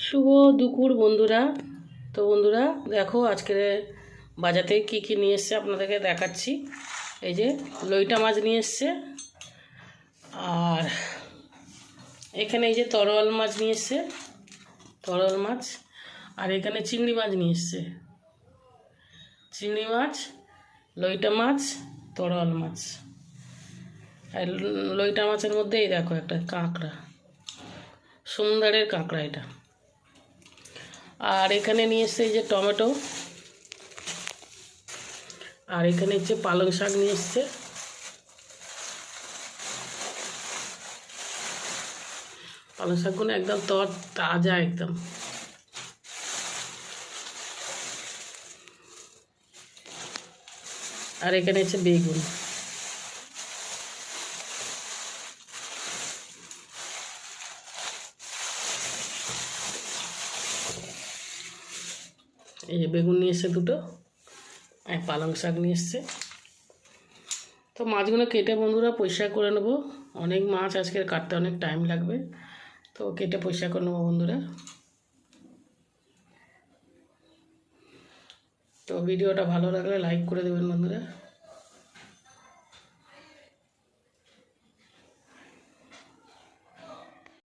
শুভ দুপুর বন্ধুরা। তো বন্ধুরা দেখো আজকে বাজার থেকে কী নিয়ে এসছে আপনাদেরকে দেখাচ্ছি। এই যে লইটা মাছ নিয়ে এসছে, আর এখানে এই যে তরোয়াল মাছ নিয়ে এসছে, তরোয়াল মাছ। আর এখানে চিংড়ি মাছ নিয়ে এসছে, চিংড়ি মাছ, লইটা মাছ, তরোয়াল মাছ। আর লইটা মাছের মধ্যে এই দেখো একটা কাঁকড়া, সুন্দরের কাঁকড়া এটা। আর এখানে নিয়ে এসছে এই যে টমেটো, আর এখানে হচ্ছে পালং শাক নিয়ে এসছে। পালং শাকগুলো একদম তাজা একদম। আর এখানে হচ্ছে বেগুন। এই যে বেগুন নিয়ে এসছে দুটো, আর পালং শাক নিয়ে এসছে। তো মাছগুলো কেটে বন্ধুরা পরিষ্কার করে নেবো। অনেক মাছ আজকে কাটতে অনেক টাইম লাগবে, তো কেটে পরিষ্কার করে নেবো বন্ধুরা। তো ভিডিওটা ভালো লাগলে লাইক করে দেবেন বন্ধুরা।